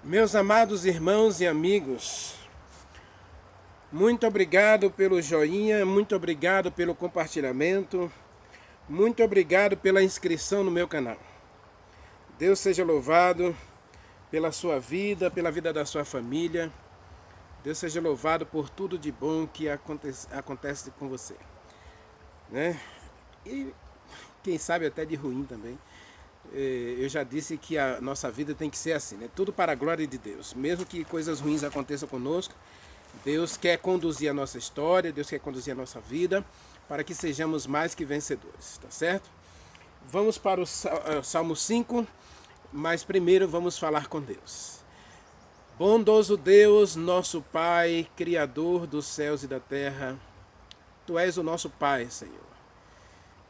Meus amados irmãos e amigos, muito obrigado pelo joinha, muito obrigado pelo compartilhamento, muito obrigado pela inscrição no meu canal. Deus seja louvado pela sua vida, pela vida da sua família. Deus seja louvado por tudo de bom que acontece com você, né? E quem sabe até de ruim também. Eu já disse que a nossa vida tem que ser assim, né? Tudo para a glória de Deus. Mesmo que coisas ruins aconteçam conosco, Deus quer conduzir a nossa história, Deus quer conduzir a nossa vida para que sejamos mais que vencedores, tá certo? Vamos para o Salmo 5, mas primeiro vamos falar com Deus. Bondoso Deus, nosso Pai, Criador dos céus e da terra, Tu és o nosso Pai, Senhor.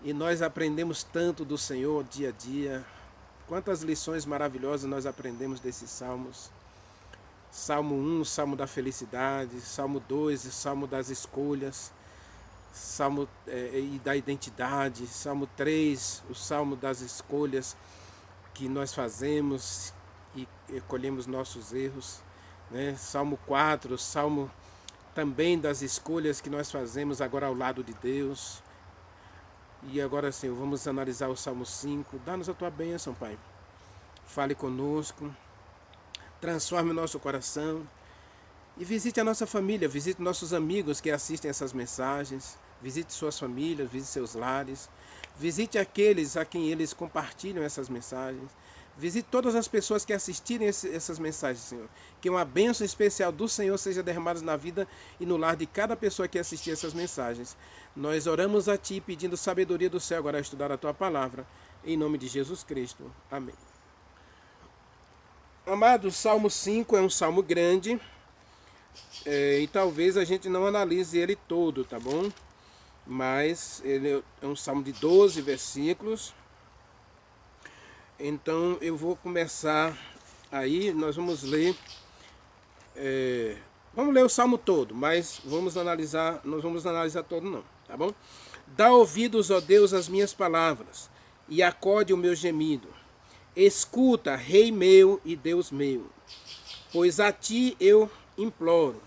E nós aprendemos tanto do Senhor dia a dia. Quantas lições maravilhosas nós aprendemos desses salmos. Salmo 1, Salmo da felicidade. Salmo 2, Salmo das escolhas. Salmo e da identidade. Salmo 3, o Salmo das escolhas que nós fazemos e colhemos nossos erros, né? Salmo 4, o Salmo também das escolhas que nós fazemos agora ao lado de Deus. E agora, Senhor, vamos analisar o Salmo 5. Dá-nos a Tua bênção, Pai. Fale conosco. Transforme o nosso coração. E visite a nossa família, visite nossos amigos que assistem essas mensagens. Visite suas famílias, visite seus lares. Visite aqueles a quem eles compartilham essas mensagens. Visite todas as pessoas que assistirem essas mensagens, Senhor. Que uma bênção especial do Senhor seja derramada na vida e no lar de cada pessoa que assistir essas mensagens. Nós oramos a Ti pedindo sabedoria do céu agora a estudar a Tua palavra. Em nome de Jesus Cristo. Amém. Amados, o Salmo 5 é um salmo grande. E talvez a gente não analise ele todo, tá bom? Mas ele é um salmo de 12 versículos. Então eu vou começar aí, nós vamos ler o salmo todo, mas nós vamos analisar todo não, tá bom? Dá ouvidos, ó Deus, às minhas palavras, e acode o meu gemido. Escuta, Rei meu e Deus meu, pois a Ti eu imploro.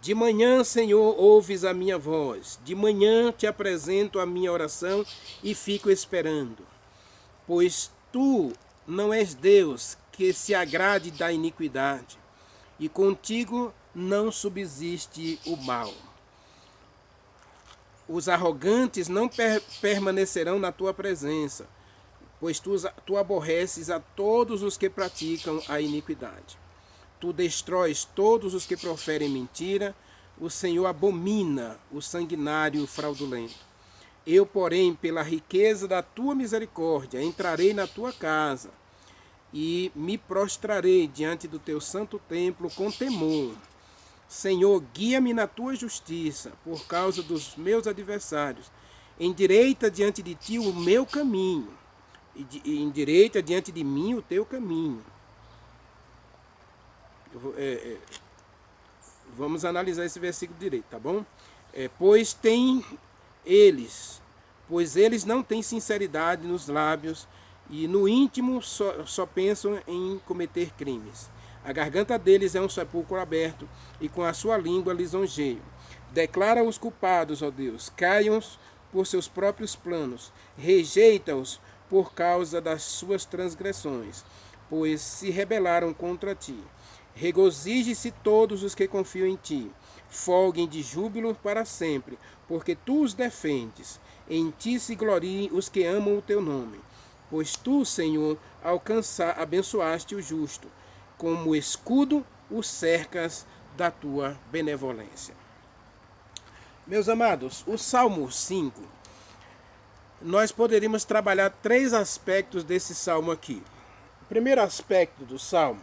De manhã, Senhor, ouves a minha voz, de manhã te apresento a minha oração e fico esperando. Pois Tu não és Deus que se agrade da iniquidade, e contigo não subsiste o mal. Os arrogantes não permanecerão na tua presença, pois tu aborreces a todos os que praticam a iniquidade. Tu destróis todos os que proferem mentira, o Senhor abomina o sanguinário fraudulento. Eu, porém, pela riqueza da tua misericórdia, entrarei na tua casa e me prostrarei diante do teu santo templo com temor. Senhor, guia-me na tua justiça, por causa dos meus adversários. Endireita diante de ti o meu caminho, e endireita diante de mim o teu caminho. Vamos analisar esse versículo direito, tá bom? Pois eles não têm sinceridade nos lábios e no íntimo só pensam em cometer crimes. A garganta deles é um sepulcro aberto e com a sua língua lisonjeiam. Declara os culpados, ó Deus, caiam por seus próprios planos, rejeita-os por causa das suas transgressões, pois se rebelaram contra ti. Regozije-se todos os que confiam em ti, folguem de júbilo para sempre, porque tu os defendes. Em ti se gloriem os que amam o teu nome. Pois tu, Senhor, abençoaste o justo. Como escudo o cercas da tua benevolência. Meus amados, o Salmo 5, nós poderíamos trabalhar 3 aspectos desse salmo aqui. O primeiro aspecto do salmo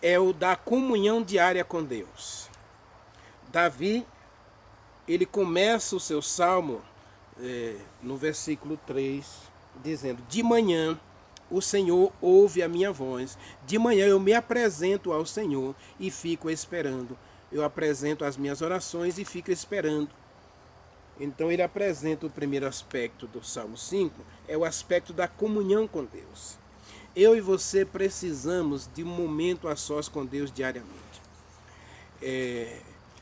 é o da comunhão diária com Deus. Davi, ele começa o seu salmo no versículo 3, dizendo: de manhã o Senhor ouve a minha voz, de manhã eu me apresento ao Senhor e fico esperando. Eu apresento as minhas orações e fico esperando. Então ele apresenta o primeiro aspecto do Salmo 5, é o aspecto da comunhão com Deus. Eu e você precisamos de um momento a sós com Deus diariamente.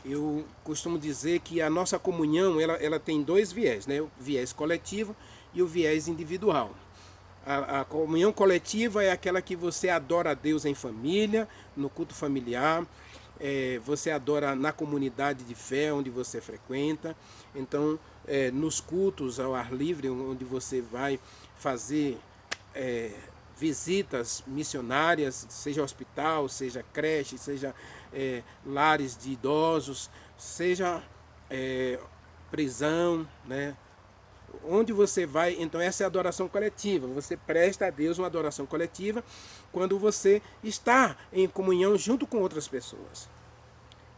Eu costumo dizer que a nossa comunhão ela tem dois viés, né? O viés coletivo e o viés individual. A comunhão coletiva é aquela que você adora a Deus em família, no culto familiar, você adora na comunidade de fé onde você frequenta. Então, nos cultos ao ar livre, onde você vai fazer visitas missionárias, seja hospital, seja creche, seja lares de idosos, seja prisão, né? Onde você vai, então essa é a adoração coletiva. Você presta a Deus uma adoração coletiva quando você está em comunhão junto com outras pessoas.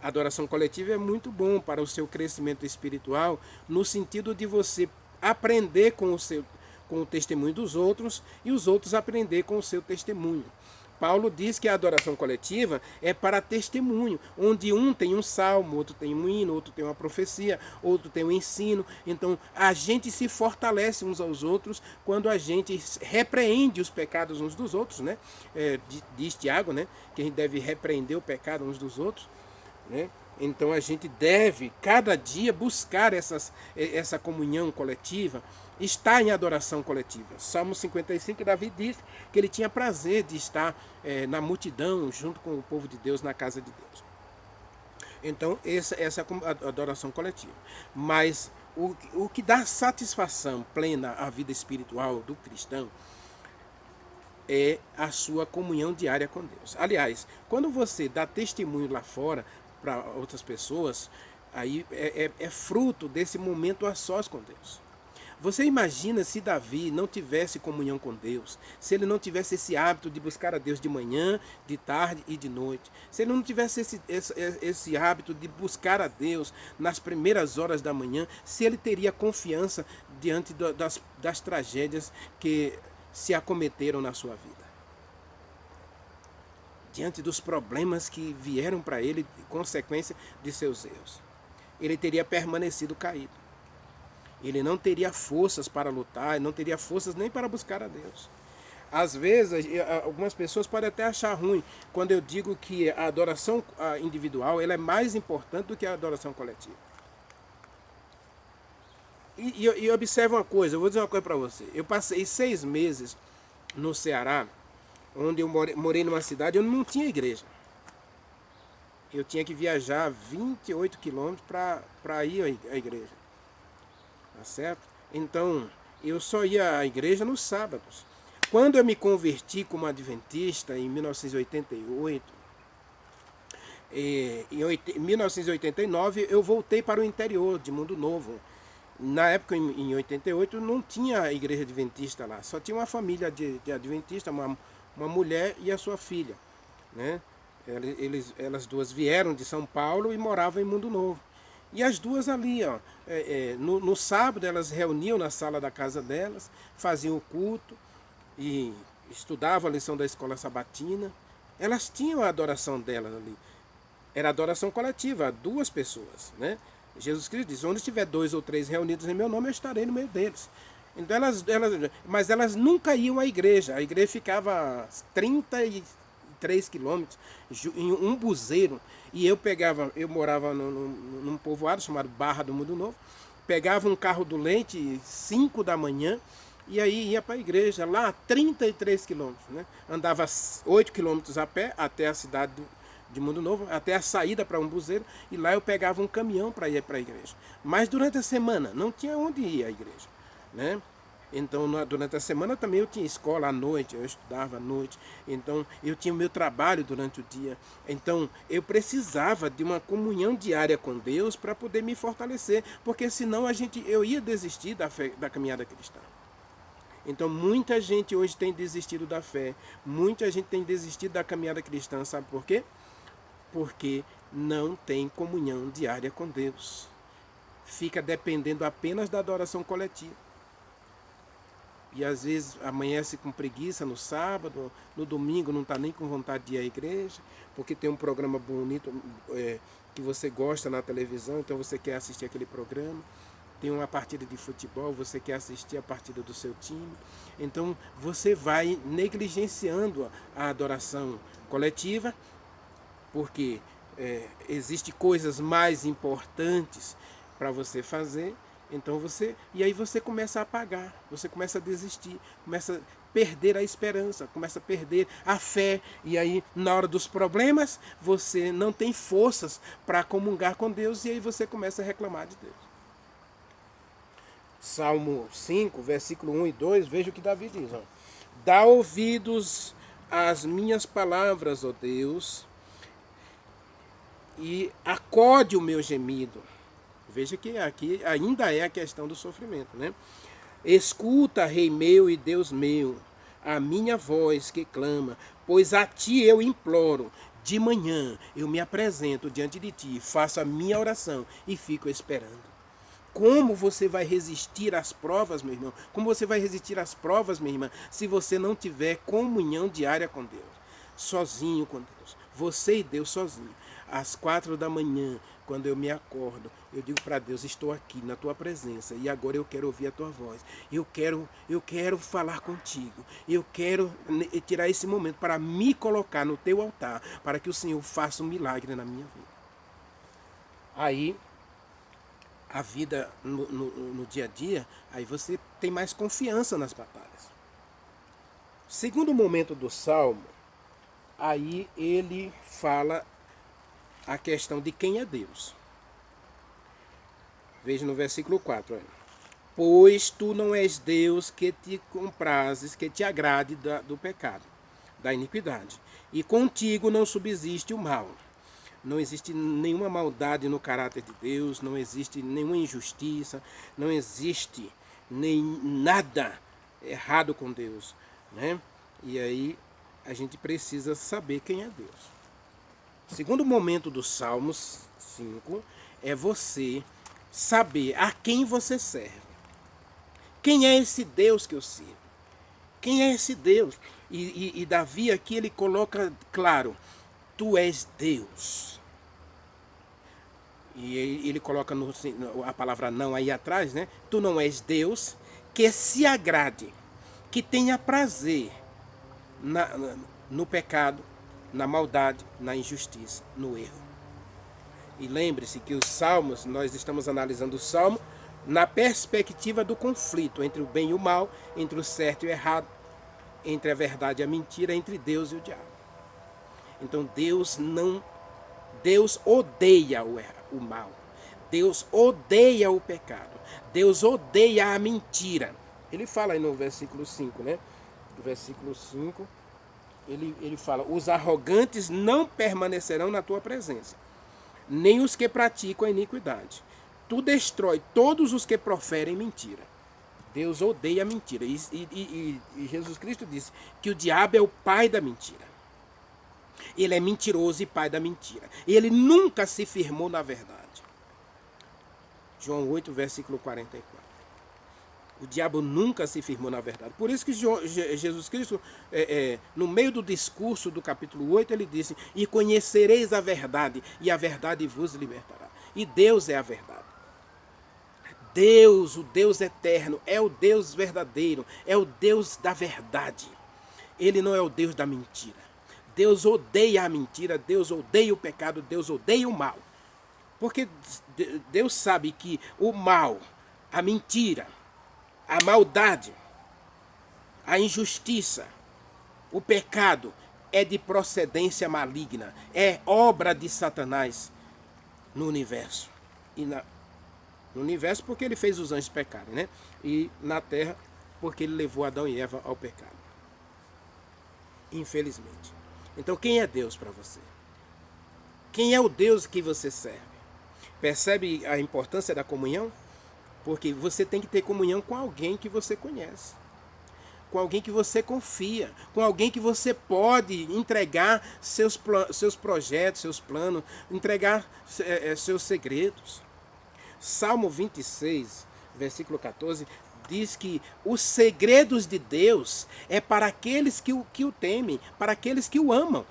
A adoração coletiva é muito bom para o seu crescimento espiritual, no sentido de você aprender com o testemunho dos outros e os outros aprender com o seu testemunho. Paulo diz que a adoração coletiva é para testemunho, onde um tem um salmo, outro tem um hino, outro tem uma profecia, outro tem um ensino. Então a gente se fortalece uns aos outros quando a gente repreende os pecados uns dos outros, né? Diz Tiago, né? Que a gente deve repreender o pecado uns dos outros, né? Então a gente deve cada dia buscar essa comunhão coletiva, estar em adoração coletiva. Salmo 55, Davi diz que ele tinha prazer de estar na multidão, junto com o povo de Deus, na casa de Deus. Então essa é a adoração coletiva. Mas o que dá satisfação plena à vida espiritual do cristão é a sua comunhão diária com Deus. Aliás, quando você dá testemunho lá fora para outras pessoas, aí é fruto desse momento a sós com Deus. Você imagina se Davi não tivesse comunhão com Deus, se ele não tivesse esse hábito de buscar a Deus de manhã, de tarde e de noite, se ele não tivesse esse hábito de buscar a Deus nas primeiras horas da manhã, se ele teria confiança diante das tragédias que se acometeram na sua vida, diante dos problemas que vieram para ele, consequência de seus erros. Ele teria permanecido caído. Ele não teria forças para lutar, não teria forças nem para buscar a Deus. Às vezes, algumas pessoas podem até achar ruim quando eu digo que a adoração individual ela é mais importante do que a adoração coletiva. E observe uma coisa, eu vou dizer uma coisa para você. Eu passei 6 meses no Ceará, onde eu morei numa cidade onde não tinha igreja. Eu tinha que viajar 28 quilômetros para ir à igreja. Tá certo? Então, eu só ia à igreja nos sábados. Quando eu me converti como adventista em 1988, em 1989 eu voltei para o interior de Mundo Novo. Na época, em 88, não tinha igreja adventista lá. Só tinha uma família de adventista, uma mulher e a sua filha, né? Elas duas vieram de São Paulo e moravam em Mundo Novo. E as duas ali, ó, no sábado elas reuniam na sala da casa delas, faziam o culto e estudavam a lição da escola sabatina. Elas tinham a adoração delas ali. Era adoração coletiva, 2 pessoas, né? Jesus Cristo diz, onde estiver 2 ou 3 reunidos em meu nome, eu estarei no meio deles. Então mas elas nunca iam à igreja. A igreja ficava a 33 quilômetros em um buzeiro. E eu morava num povoado chamado Barra do Mundo Novo, pegava um carro do leite 5 da manhã e aí ia para a igreja, lá a 33 quilômetros, né? Andava 8 quilômetros a pé até a cidade de Mundo Novo, até a saída para um buzeiro, e lá eu pegava um caminhão para ir para a igreja. Mas durante a semana não tinha onde ir à igreja, né? Então, durante a semana também eu tinha escola à noite, eu estudava à noite. Então, eu tinha o meu trabalho durante o dia. Então, eu precisava de uma comunhão diária com Deus para poder me fortalecer, porque senão eu ia desistir da caminhada cristã. Então, muita gente hoje tem desistido da fé, muita gente tem desistido da caminhada cristã, sabe por quê? Porque não tem comunhão diária com Deus. Fica dependendo apenas da adoração coletiva. E às vezes amanhece com preguiça no sábado, no domingo não está nem com vontade de ir à igreja, porque tem um programa bonito que você gosta na televisão, então você quer assistir aquele programa. tem uma partida de futebol, você quer assistir a partida do seu time, então você vai negligenciando a adoração coletiva, porque existem coisas mais importantes para você fazer, então e aí você começa a apagar, você começa a desistir, começa a perder a esperança, começa a perder a fé, e aí na hora dos problemas você não tem forças para comungar com Deus, e aí você começa a reclamar de Deus. Salmo 5, versículo 1 e 2, veja o que Davi diz. Ó. Dá ouvidos às minhas palavras, ó Deus, e acode o meu gemido. Veja que aqui ainda é a questão do sofrimento, né? Escuta, Rei meu e Deus meu, a minha voz que clama, pois a ti eu imploro. De manhã eu me apresento diante de ti, faço a minha oração e fico esperando. Como você vai resistir às provas, meu irmão? Como você vai resistir às provas, minha irmã, se você não tiver comunhão diária com Deus? Sozinho com Deus. Você e Deus sozinho. Às 4 da manhã, quando eu me acordo, eu digo para Deus, estou aqui na tua presença e agora eu quero ouvir a tua voz. Eu quero falar contigo. Eu quero tirar esse momento para me colocar no teu altar, para que o Senhor faça um milagre na minha vida. Aí, a vida no dia a dia, aí você tem mais confiança nas batalhas. Segundo momento do Salmo, aí ele fala a questão de quem é Deus. Veja no versículo 4. Pois tu não és Deus que te comprazes, que te agrade do pecado, da iniquidade. E contigo não subsiste o mal. Não existe nenhuma maldade no caráter de Deus, não existe nenhuma injustiça, não existe nem nada errado com Deus, né? E aí a gente precisa saber quem é Deus. O segundo momento do Salmos 5 é você saber a quem você serve. Quem é esse Deus que eu sirvo? Quem é esse Deus? E Davi aqui ele coloca claro, tu és Deus. E ele coloca a palavra não aí atrás, né? Tu não és Deus que se agrade, que tenha prazer no pecado, na maldade, na injustiça, no erro. E lembre-se que os salmos, nós estamos analisando o salmo na perspectiva do conflito entre o bem e o mal, entre o certo e o errado, entre a verdade e a mentira, entre Deus e o diabo. Então Deus odeia o mal. Deus odeia o pecado. Deus odeia a mentira. Ele fala aí no versículo 5, né? No versículo 5, ele fala, os arrogantes não permanecerão na tua presença, nem os que praticam a iniquidade. Tu destrói todos os que proferem mentira. Deus odeia a mentira. E Jesus Cristo disse que o diabo é o pai da mentira. Ele é mentiroso e pai da mentira. Ele nunca se firmou na verdade. João 8, versículo 44. O diabo nunca se firmou na verdade. Por isso que Jesus Cristo, no meio do discurso do capítulo 8, ele disse, e conhecereis a verdade, e a verdade vos libertará. E Deus é a verdade. Deus, o Deus eterno, é o Deus verdadeiro, é o Deus da verdade. Ele não é o Deus da mentira. Deus odeia a mentira, Deus odeia o pecado, Deus odeia o mal. Porque Deus sabe que o mal, a mentira, a maldade, a injustiça, o pecado é de procedência maligna, é obra de Satanás no universo. No universo porque ele fez os anjos pecarem, né? E na terra porque ele levou Adão e Eva ao pecado. Infelizmente. Então quem é Deus para você? Quem é o Deus que você serve? Percebe a importância da comunhão? Porque você tem que ter comunhão com alguém que você conhece, com alguém que você confia, com alguém que você pode entregar seus projetos, seus planos, entregar seus segredos. Salmo 26, versículo 14, diz que os segredos de Deus é para aqueles que o temem, para aqueles que o amam.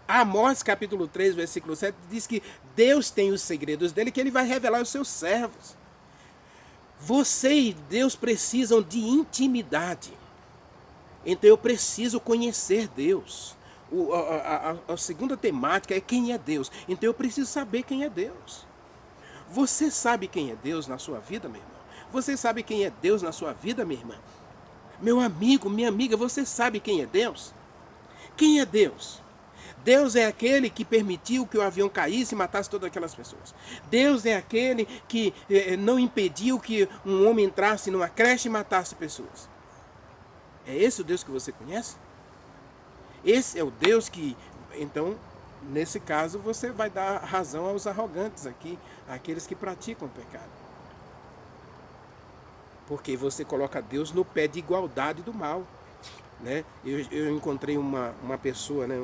Amós capítulo 3, versículo 7, diz que Deus tem os segredos dele, que ele vai revelar aos seus servos. Você e Deus precisam de intimidade. Então eu preciso conhecer Deus. A segunda temática é quem é Deus. Então eu preciso saber quem é Deus. Você sabe quem é Deus na sua vida, meu irmão? Você sabe quem é Deus na sua vida, minha irmã? Meu amigo, minha amiga, você sabe quem é Deus? Quem é Deus? Deus é aquele que permitiu que o avião caísse e matasse todas aquelas pessoas. Deus é aquele que não impediu que um homem entrasse numa creche e matasse pessoas. É esse o Deus que você conhece? Esse é o Deus que, então, nesse caso, você vai dar razão aos arrogantes aqui, àqueles que praticam o pecado. Porque você coloca Deus no pé de igualdade do mal. Né? Eu encontrei uma pessoa, né,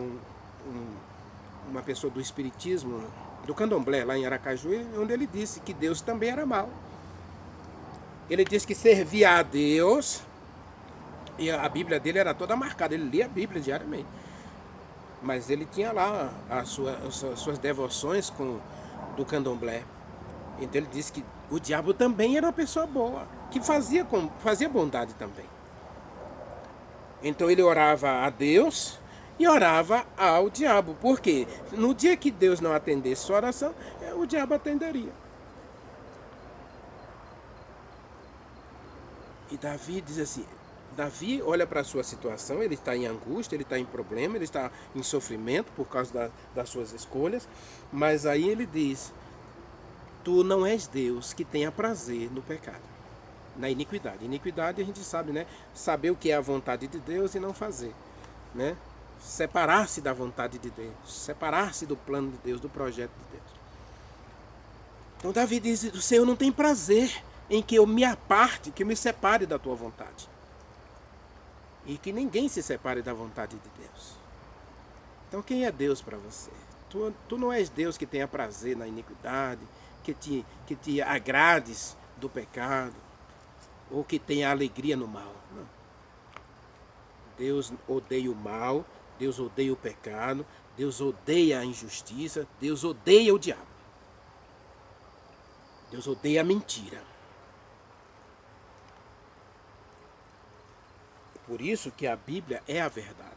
uma pessoa do espiritismo, do candomblé, lá em Aracaju, onde ele disse que Deus também era mau. Ele disse que servia a Deus, e a Bíblia dele era toda marcada, ele lia a Bíblia diariamente. Mas ele tinha lá as suas devoções do candomblé. Então ele disse que o diabo também era uma pessoa boa, que fazia bondade também. Então ele orava a Deus e orava ao diabo. Por quê? No dia que Deus não atendesse sua oração, o diabo atenderia. E Davi diz assim, Davi olha para a sua situação, ele está em angústia, ele está em problema, ele está em sofrimento por causa das suas escolhas, mas aí ele diz, tu não és Deus que tenha prazer no pecado, na iniquidade. Iniquidade a gente sabe, né? Saber o que é a vontade de Deus e não fazer, né? Separar-se da vontade de Deus, separar-se do plano de Deus, do projeto de Deus. Então Davi diz, o Senhor não tem prazer em que eu me aparte, que eu me separe da tua vontade. E que ninguém se separe da vontade de Deus. Então quem é Deus para você? Tu não és Deus que tenha prazer na iniquidade, que te agrades do pecado, ou que tenha alegria no mal. Não. Deus odeia o mal, Deus odeia o pecado, Deus odeia a injustiça, Deus odeia o diabo. Deus odeia a mentira. Por isso que a Bíblia é a verdade.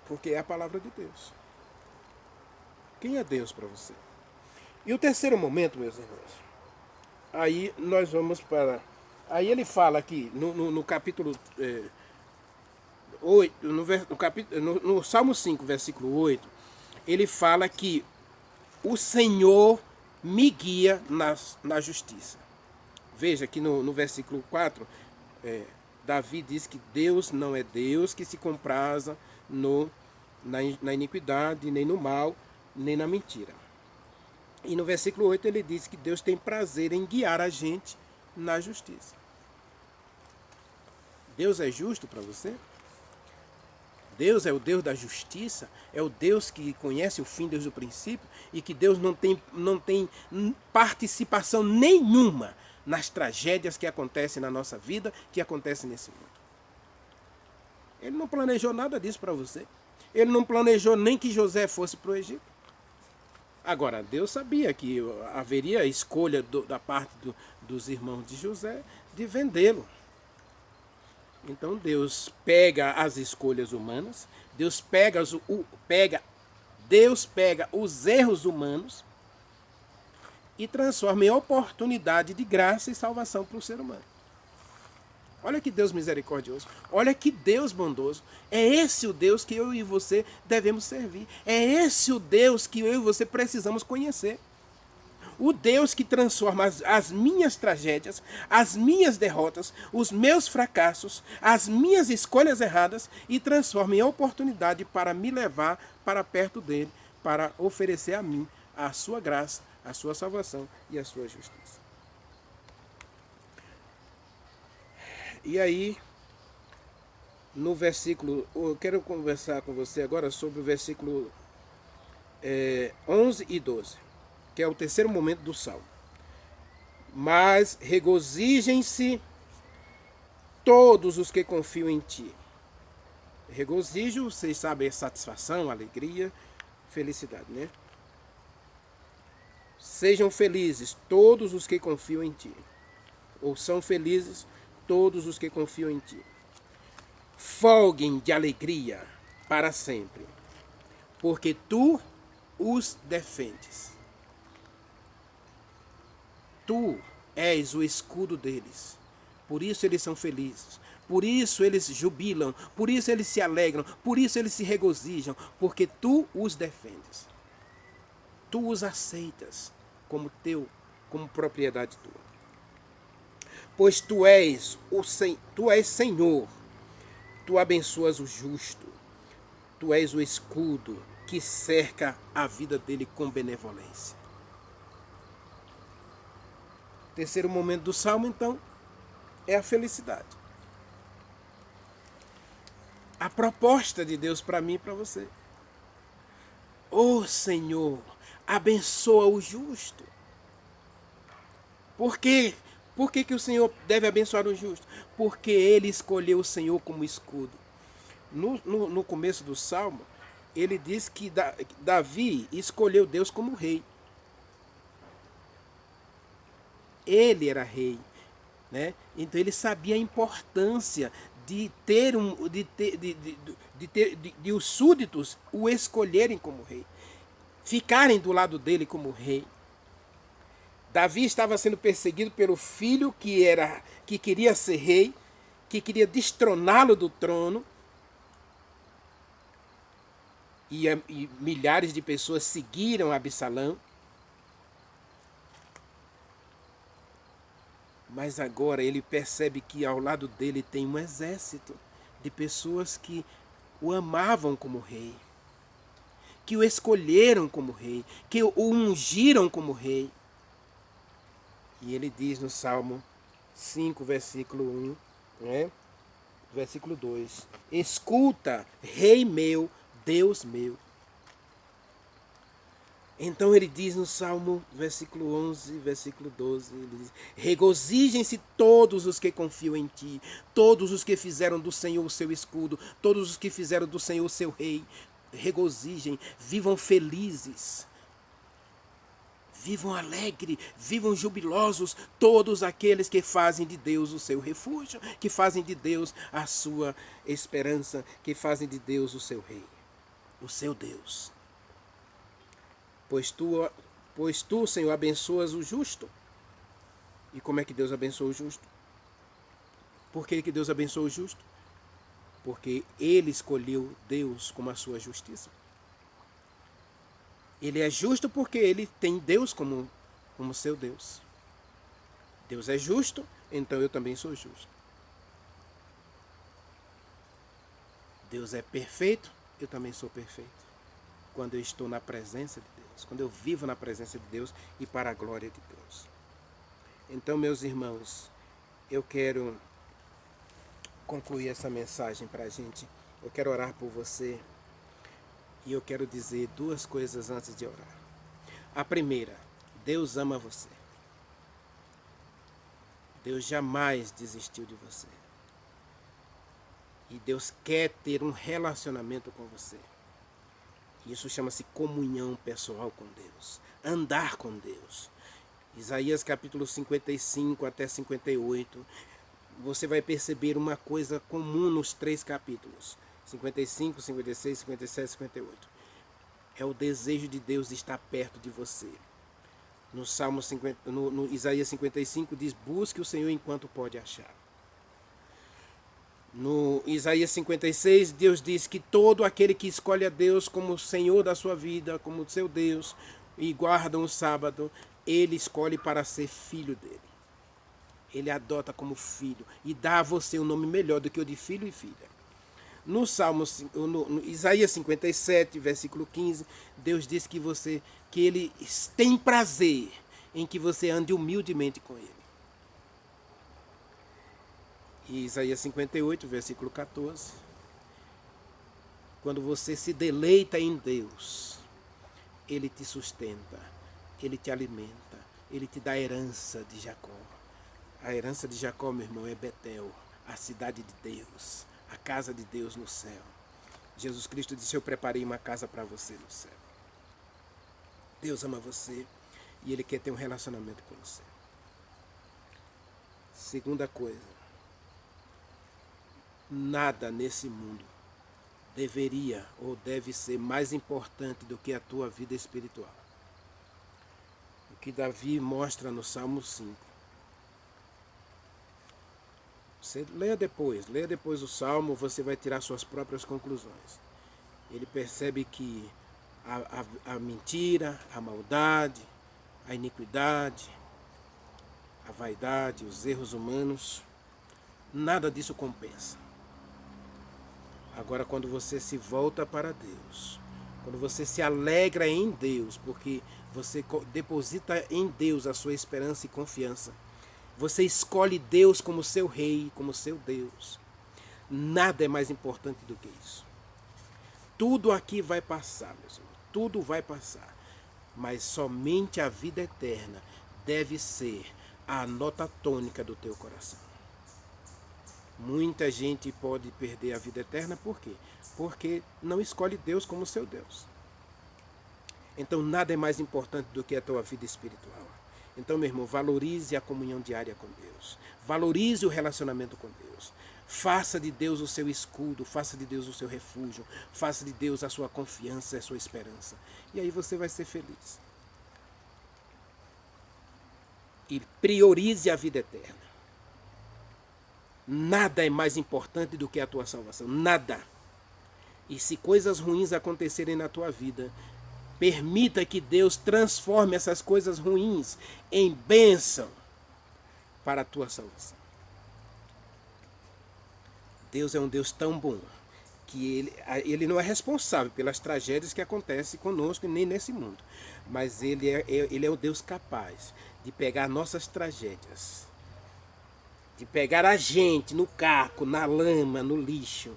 Porque é a palavra de Deus. Quem é Deus para você? E o terceiro momento, meus irmãos, aí nós vamos para... Aí ele fala aqui, no capítulo 8, no Salmo 5, versículo 8, ele fala que o Senhor me guia na justiça. Veja que no versículo 4, Davi diz que Deus não é Deus que se compraza na iniquidade, nem no mal, nem na mentira. E no versículo 8 ele diz que Deus tem prazer em guiar a gente na justiça. Deus é justo para você? Deus é o Deus da justiça? É o Deus que conhece o fim desde o princípio? E que Deus não tem participação nenhuma nas tragédias que acontecem na nossa vida, que acontecem nesse mundo. Ele não planejou nada disso para você. Ele não planejou nem que José fosse para o Egito. Agora, Deus sabia que haveria escolha da parte dos irmãos de José de vendê-lo. Então Deus pega as escolhas humanas, Deus pega os erros humanos e transforma em oportunidade de graça e salvação para o ser humano. Olha que Deus misericordioso, olha que Deus bondoso. É esse o Deus que eu e você devemos servir. É esse o Deus que eu e você precisamos conhecer. O Deus que transforma as minhas tragédias, as minhas derrotas, os meus fracassos, as minhas escolhas erradas e transforma em oportunidade para me levar para perto dele, para oferecer a mim a sua graça, a sua salvação e a sua justiça. E aí, no versículo, eu quero conversar com você agora sobre o versículo 11 e 12, que é o terceiro momento do Salmo. Mas regozijem-se todos os que confiam em ti. Regozijo, vocês sabem, é satisfação, alegria, felicidade, né? Sejam felizes todos os que confiam em ti. Ou são felizes todos os que confiam em ti. Folguem de alegria para sempre, porque tu os defendes. Tu és o escudo deles. Por isso eles são felizes. Por isso eles jubilam. Por isso eles se alegram. Por isso eles se regozijam. Porque tu os defendes. Tu os aceitas como teu, como propriedade tua. Pois tu és Senhor. Tu abençoas o justo. Tu és o escudo que cerca a vida dele com benevolência. Terceiro momento do Salmo, então, é a felicidade. A proposta de Deus para mim e para você. Ô Senhor, abençoa o justo. Por quê? Por que o Senhor deve abençoar o justo? Porque ele escolheu o Senhor como escudo. No começo do Salmo, ele diz que Davi escolheu Deus como rei. Ele era rei, né? Então ele sabia a importância de ter de os súditos o escolherem como rei, ficarem do lado dele como rei. Davi estava sendo perseguido pelo filho que queria ser rei, que queria destroná-lo do trono. E milhares de pessoas seguiram Absalão. Mas agora ele percebe que ao lado dele tem um exército de pessoas que o amavam como rei, que o escolheram como rei, que o ungiram como rei. E ele diz no Salmo 5, versículo 1, né? Versículo 2: escuta, Rei meu, Deus meu. Então ele diz no Salmo, versículo 11, versículo 12, ele diz: regozijem-se todos os que confiam em ti, todos os que fizeram do Senhor o seu escudo, todos os que fizeram do Senhor o seu rei. Regozijem, vivam felizes, vivam alegres, vivam jubilosos, todos aqueles que fazem de Deus o seu refúgio, que fazem de Deus a sua esperança, que fazem de Deus o seu rei, o seu Deus. Pois tu, Senhor, abençoas o justo. E como é que Deus abençoa o justo? Por que Deus abençoa o justo? Porque ele escolheu Deus como a sua justiça. Ele é justo porque ele tem Deus como seu Deus. Deus é justo, então eu também sou justo. Deus é perfeito, eu também sou perfeito. Quando eu estou na presença de Deus, quando eu vivo na presença de Deus e para a glória de Deus. Então, meus irmãos, eu quero concluir essa mensagem para a gente. Eu quero orar por você e eu quero dizer duas coisas antes de orar. A primeira, Deus ama você. Deus jamais desistiu de você. E Deus quer ter um relacionamento com você. Isso chama-se comunhão pessoal com Deus. Andar com Deus. Isaías capítulo 55 até 58. Você vai perceber uma coisa comum nos três capítulos. 55, 56, 57, 58. É o desejo de Deus estar perto de você. No Salmo 50, no Isaías 55 diz: busque o Senhor enquanto pode achar. No Isaías 56, Deus diz que todo aquele que escolhe a Deus como Senhor da sua vida, como seu Deus, e guarda um sábado, ele escolhe para ser filho dele. Ele adota como filho e dá a você um nome melhor do que o de filho e filha. No Isaías 57, versículo 15, Deus diz que ele tem prazer em que você ande humildemente com ele. E Isaías 58, versículo 14. Quando você se deleita em Deus, ele te sustenta, ele te alimenta, ele te dá a herança de Jacó. A herança de Jacó, meu irmão, é Betel, a cidade de Deus, a casa de Deus no céu. Jesus Cristo disse: eu preparei uma casa para você no céu. Deus ama você. E Ele quer ter um relacionamento com você. Segunda coisa, nada nesse mundo deveria ou deve ser mais importante do que a tua vida espiritual. O que Davi mostra no Salmo 5. Você leia depois o Salmo, você vai tirar suas próprias conclusões. Ele percebe que a mentira, a maldade, a iniquidade, a vaidade, os erros humanos, nada disso compensa. Agora, quando você se volta para Deus, quando você se alegra em Deus, porque você deposita em Deus a sua esperança e confiança, você escolhe Deus como seu rei, como seu Deus, nada é mais importante do que isso. Tudo aqui vai passar, meus irmãos, tudo vai passar, mas somente a vida eterna deve ser a nota tônica do teu coração. Muita gente pode perder a vida eterna, por quê? Porque não escolhe Deus como seu Deus. Então nada é mais importante do que a tua vida espiritual. Então, meu irmão, valorize a comunhão diária com Deus. Valorize o relacionamento com Deus. Faça de Deus o seu escudo, faça de Deus o seu refúgio, faça de Deus a sua confiança, a sua esperança. E aí você vai ser feliz. E priorize a vida eterna. Nada é mais importante do que a tua salvação. Nada. E se coisas ruins acontecerem na tua vida, permita que Deus transforme essas coisas ruins em bênção para a tua salvação. Deus é um Deus tão bom que Ele não é responsável pelas tragédias que acontecem conosco nem nesse mundo. Mas Ele é o Deus capaz de pegar nossas tragédias, de pegar a gente no caco, na lama, no lixo,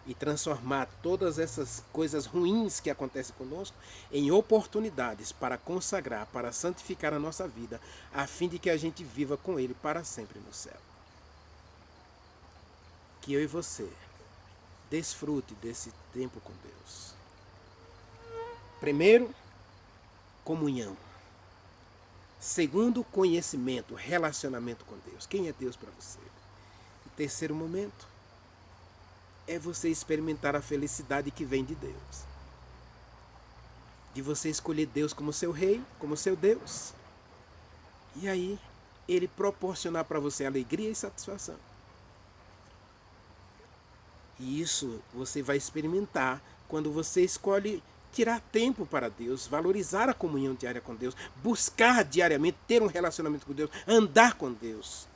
e transformar todas essas coisas ruins que acontecem conosco em oportunidades para consagrar, para santificar a nossa vida, a fim de que a gente viva com Ele para sempre no céu. Que eu e você desfrute desse tempo com Deus. Primeiro, comunhão. Segundo, conhecimento, relacionamento com Deus. Quem é Deus para você? E terceiro momento, é você experimentar a felicidade que vem de Deus. De você escolher Deus como seu rei, como seu Deus. E aí, Ele proporcionar para você alegria e satisfação. E isso você vai experimentar quando você escolhe tirar tempo para Deus, valorizar a comunhão diária com Deus, buscar diariamente ter um relacionamento com Deus, andar com Deus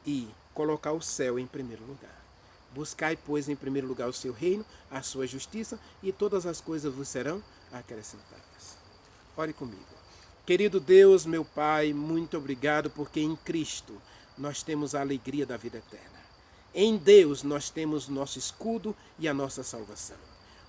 e colocar o céu em primeiro lugar. Buscai, pois, em primeiro lugar o seu reino, a sua justiça, e todas as coisas vos serão acrescentadas. Ore comigo. Querido Deus, meu Pai, muito obrigado, porque em Cristo nós temos a alegria da vida eterna. Em Deus nós temos nosso escudo e a nossa salvação.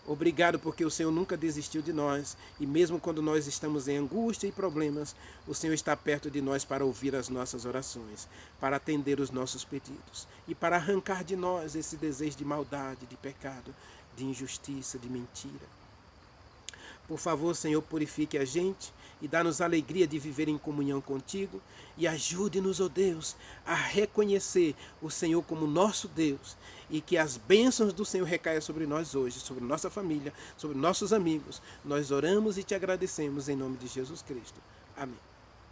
Obrigado porque o Senhor nunca desistiu de nós, e mesmo quando nós estamos em angústia e problemas, o Senhor está perto de nós para ouvir as nossas orações, para atender os nossos pedidos e para arrancar de nós esse desejo de maldade, de pecado, de injustiça, de mentira. Por favor, Senhor, purifique a gente e dá-nos a alegria de viver em comunhão contigo e ajude-nos, ó Deus, a reconhecer o Senhor como nosso Deus e que as bênçãos do Senhor recaiam sobre nós hoje, sobre nossa família, sobre nossos amigos. Nós oramos e te agradecemos em nome de Jesus Cristo. Amém.